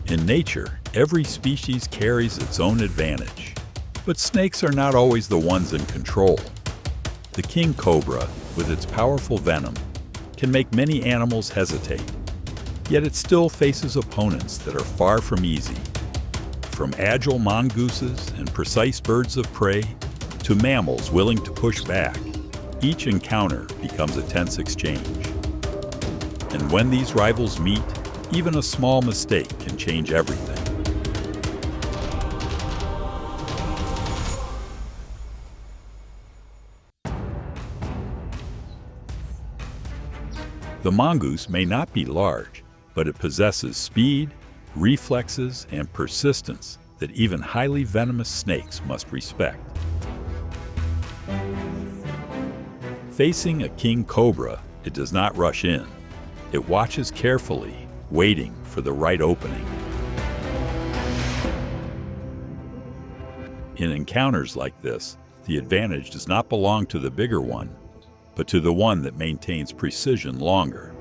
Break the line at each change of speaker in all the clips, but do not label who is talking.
In nature, every species carries its own advantage. But snakes are not always the ones in control. The king cobra, with its powerful venom, can make many animals hesitate. Yet it still faces opponents that are far from easy. From agile mongooses and precise birds of prey to mammals willing to push back, each encounter becomes a tense exchange. And when these rivals meet, even a small mistake can change everything. The mongoose may not be large, but it possesses speed, reflexes, and persistence that even highly venomous snakes must respect. Facing a king cobra, it does not rush in. It watches carefully, waiting for the right opening. In encounters like this, the advantage does not belong to the bigger one, but to the one that maintains precision longer.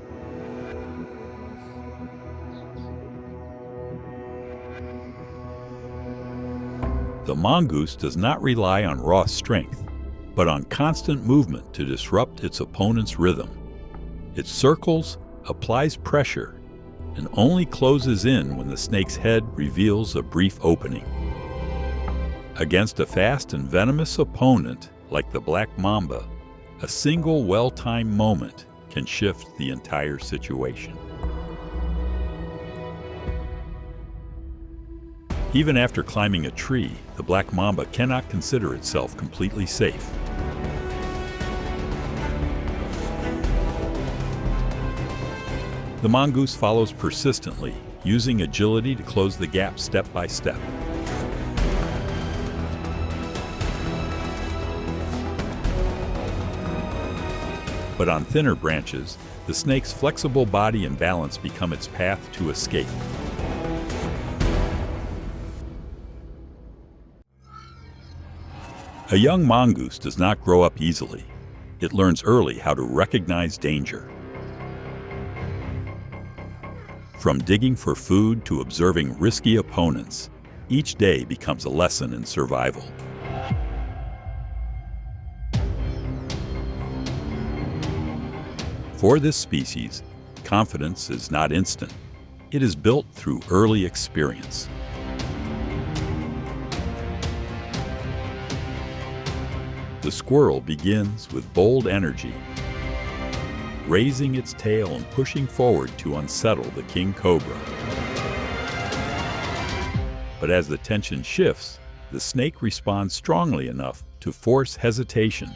The mongoose does not rely on raw strength, but on constant movement to disrupt its opponent's rhythm. It circles, applies pressure, and only closes in when the snake's head reveals a brief opening. Against a fast and venomous opponent like the black mamba, a single well-timed moment can shift the entire situation. Even after climbing a tree, the black mamba cannot consider itself completely safe. The mongoose follows persistently, using agility to close the gap step by step. But on thinner branches, the snake's flexible body and balance become its path to escape. A young mongoose does not grow up easily. It learns early how to recognize danger. From digging for food to observing risky opponents, each day becomes a lesson in survival. For this species, confidence is not instant. It is built through early experience. The squirrel begins with bold energy, raising its tail and pushing forward to unsettle the king cobra. But as the tension shifts, the snake responds strongly enough to force hesitation.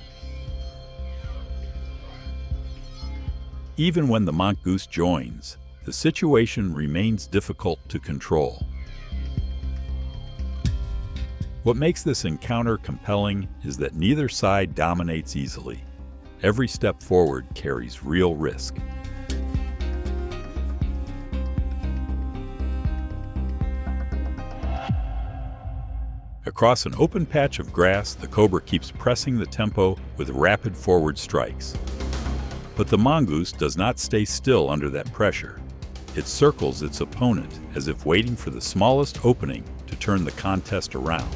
Even when the mongoose joins, the situation remains difficult to control. What makes this encounter compelling is that neither side dominates easily. Every step forward carries real risk. Across an open patch of grass, the cobra keeps pressing the tempo with rapid forward strikes. But the mongoose does not stay still under that pressure. It circles its opponent as if waiting for the smallest opening to turn the contest around.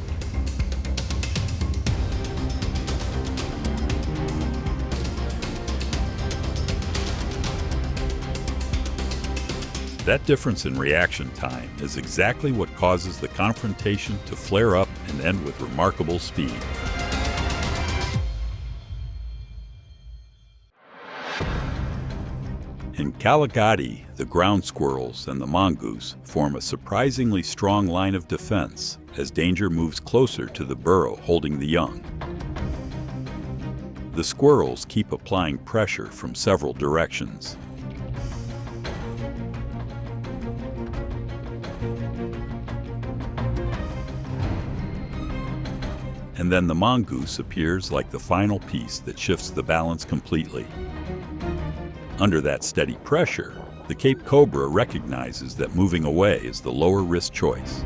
That difference in reaction time is exactly what causes the confrontation to flare up and end with remarkable speed. In Kalagadi, the ground squirrels and the mongoose form a surprisingly strong line of defense as danger moves closer to the burrow holding the young. The squirrels keep applying pressure from several directions. And then the mongoose appears like the final piece that shifts the balance completely. Under that steady pressure, the Cape Cobra recognizes that moving away is the lower risk choice.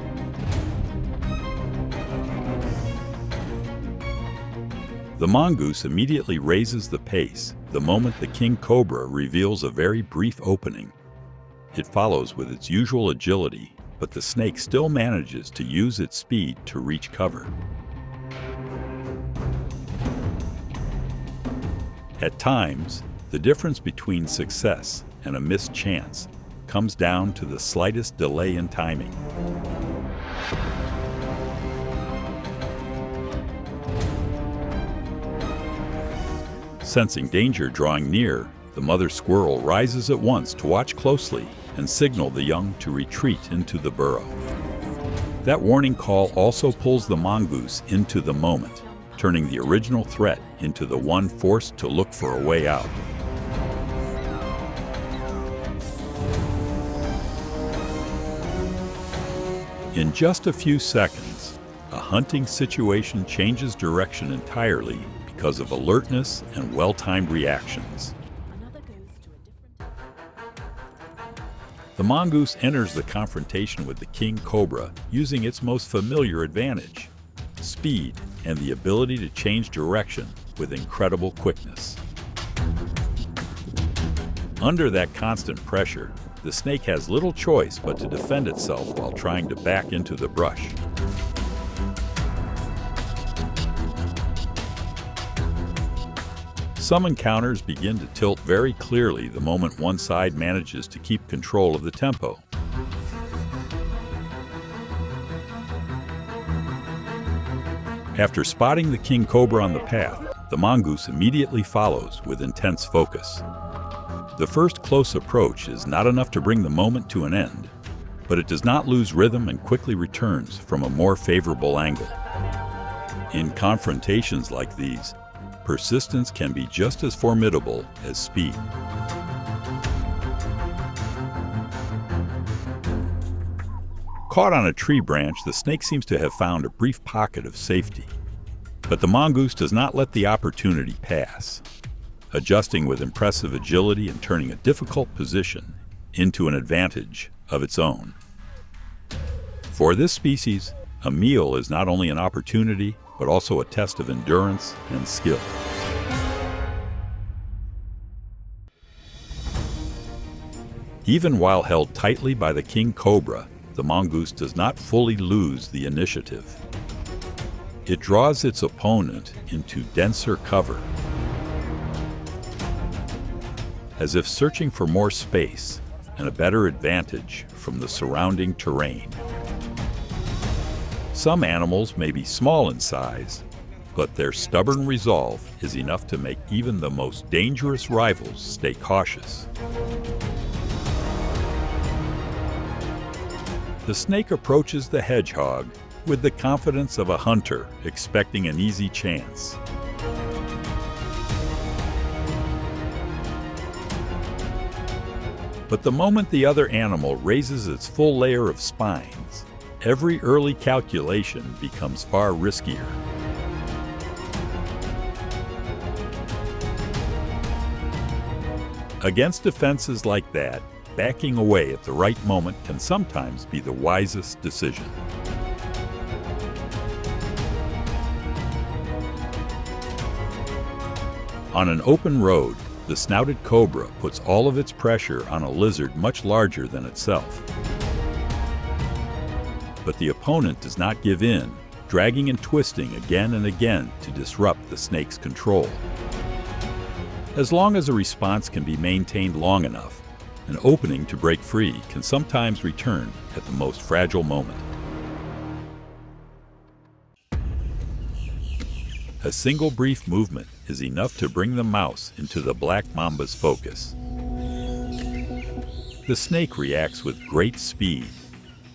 The mongoose immediately raises the pace the moment the king cobra reveals a very brief opening. It follows with its usual agility, but the snake still manages to use its speed to reach cover. At times, the difference between success and a missed chance comes down to the slightest delay in timing. Sensing danger drawing near, the mother squirrel rises at once to watch closely and signal the young to retreat into the burrow. That warning call also pulls the mongoose into the moment, turning the original threat into the one forced to look for a way out. In just a few seconds, a hunting situation changes direction entirely because of alertness and well-timed reactions. The mongoose enters the confrontation with the king cobra using its most familiar advantage: speed and the ability to change direction with incredible quickness. Under that constant pressure, the snake has little choice but to defend itself while trying to back into the brush. Some encounters begin to tilt very clearly the moment one side manages to keep control of the tempo. After spotting the king cobra on the path, the mongoose immediately follows with intense focus. The first close approach is not enough to bring the moment to an end, but it does not lose rhythm and quickly returns from a more favorable angle. In confrontations like these, persistence can be just as formidable as speed. Caught on a tree branch, the snake seems to have found a brief pocket of safety. But the mongoose does not let the opportunity pass, adjusting with impressive agility and turning a difficult position into an advantage of its own. For this species, a meal is not only an opportunity, but also a test of endurance and skill. Even while held tightly by the king cobra, the mongoose does not fully lose the initiative. It draws its opponent into denser cover, as if searching for more space and a better advantage from the surrounding terrain. Some animals may be small in size, but their stubborn resolve is enough to make even the most dangerous rivals stay cautious. The snake approaches the hedgehog with the confidence of a hunter expecting an easy chance. But the moment the other animal raises its full layer of spines, every early calculation becomes far riskier. Against defenses like that, backing away at the right moment can sometimes be the wisest decision. On an open road, the snouted cobra puts all of its pressure on a lizard much larger than itself. But the opponent does not give in, dragging and twisting again and again to disrupt the snake's control. As long as a response can be maintained long enough, an opening to break free can sometimes return at the most fragile moment. A single brief movement is enough to bring the mouse into the black mamba's focus. The snake reacts with great speed,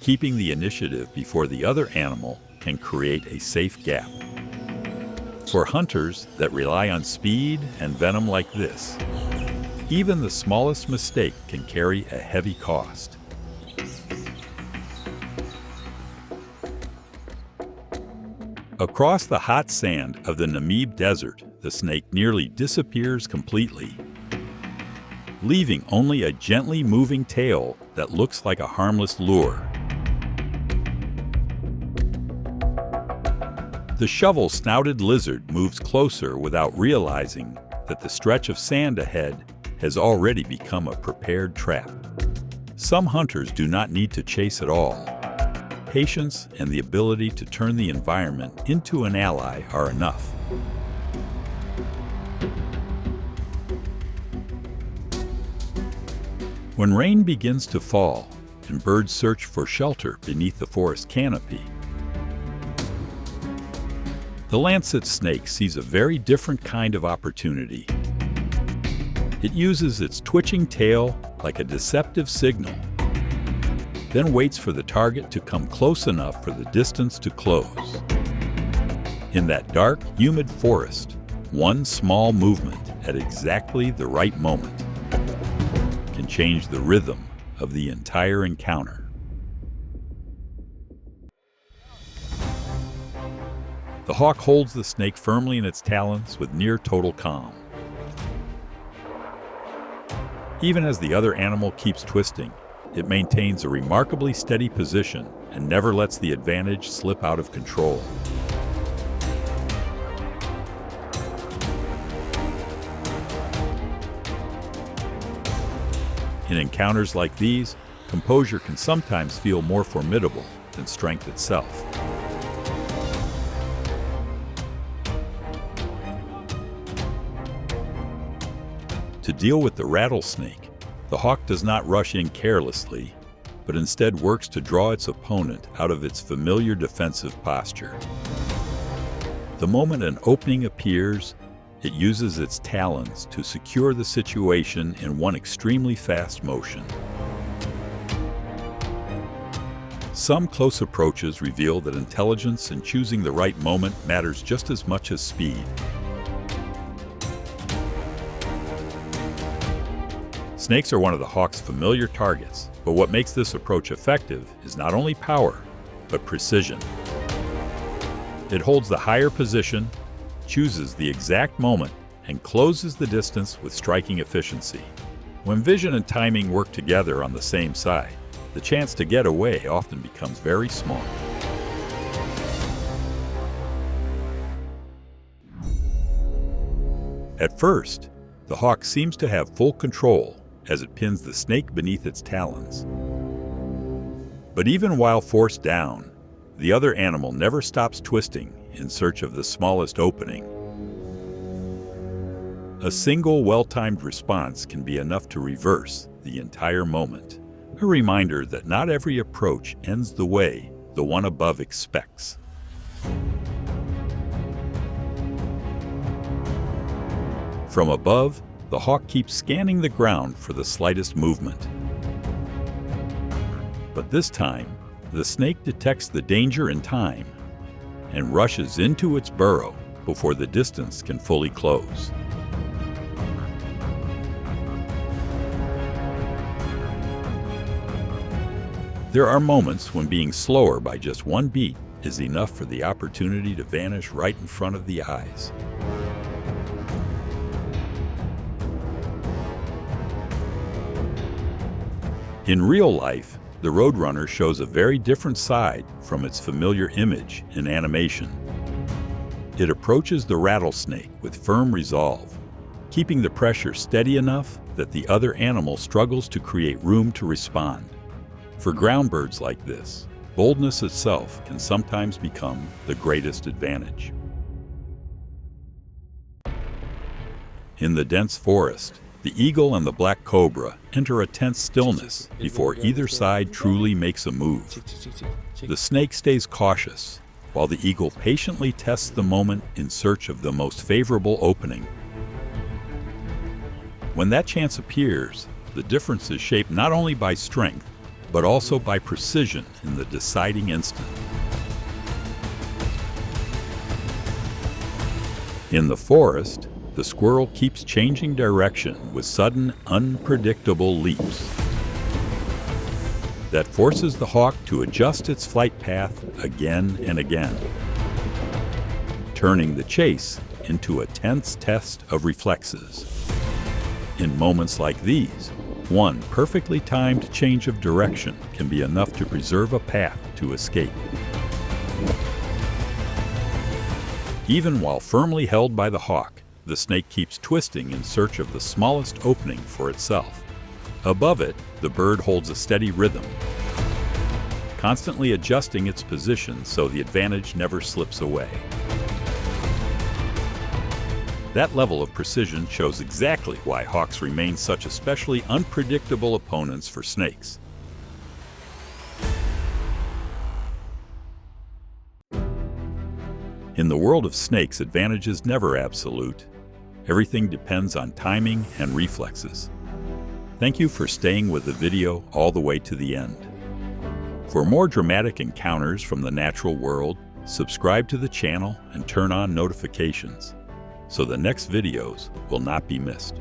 keeping the initiative before the other animal can create a safe gap. For hunters that rely on speed and venom like this, even the smallest mistake can carry a heavy cost. Across the hot sand of the Namib Desert, the snake nearly disappears completely, leaving only a gently moving tail that looks like a harmless lure. The shovel-snouted lizard moves closer without realizing that the stretch of sand ahead has already become a prepared trap. Some hunters do not need to chase at all. patience and the ability to turn the environment into an ally are enough. When rain begins to fall and birds search for shelter beneath the forest canopy, the lancet snake sees a very different kind of opportunity. It uses its twitching tail like a deceptive signal, then waits for the target to come close enough for the distance to close. In that dark, humid forest, one small movement at exactly the right moment can change the rhythm of the entire encounter. The hawk holds the snake firmly in its talons with near total calm. Even as the other animal keeps twisting, it maintains a remarkably steady position and never lets the advantage slip out of control. In encounters like these, composure can sometimes feel more formidable than strength itself. To deal with the rattlesnake, the hawk does not rush in carelessly, but instead works to draw its opponent out of its familiar defensive posture. The moment an opening appears, it uses its talons to secure the situation in one extremely fast motion. Some close approaches reveal that intelligence in choosing the right moment matters just as much as speed. Snakes are one of the hawk's familiar targets, but what makes this approach effective is not only power, but precision. It holds the higher position, chooses the exact moment, and closes the distance with striking efficiency. When vision and timing work together on the same side, the chance to get away often becomes very small. At first, the hawk seems to have full control as it pins the snake beneath its talons. But even while forced down, the other animal never stops twisting in search of the smallest opening. A single well-timed response can be enough to reverse the entire moment, a reminder that not every approach ends the way the one above expects. From above, the hawk keeps scanning the ground for the slightest movement. But this time, the snake detects the danger in time and rushes into its burrow before the distance can fully close. There are moments when being slower by just one beat is enough for the opportunity to vanish right in front of the eyes. In real life, the roadrunner shows a very different side from its familiar image in animation. It approaches the rattlesnake with firm resolve, keeping the pressure steady enough that the other animal struggles to create room to respond. For ground birds like this, boldness itself can sometimes become the greatest advantage. In the dense forest, the eagle and the black cobra enter a tense stillness before either side truly makes a move. The snake stays cautious, while the eagle patiently tests the moment in search of the most favorable opening. When that chance appears, the difference is shaped not only by strength, but also by precision in the deciding instant. In the forest, the squirrel keeps changing direction with sudden, unpredictable leaps. That forces the hawk to adjust its flight path again and again, turning the chase into a tense test of reflexes. In moments like these, one perfectly timed change of direction can be enough to preserve a path to escape. Even while firmly held by the hawk, the snake keeps twisting in search of the smallest opening for itself. Above it, the bird holds a steady rhythm, constantly adjusting its position so the advantage never slips away. That level of precision shows exactly why hawks remain such especially unpredictable opponents for snakes. In the world of snakes, advantage is never absolute. Everything depends on timing and reflexes. Thank you for staying with the video all the way to the end. For more dramatic encounters from the natural world, subscribe to the channel and turn on notifications, so the next videos will not be missed.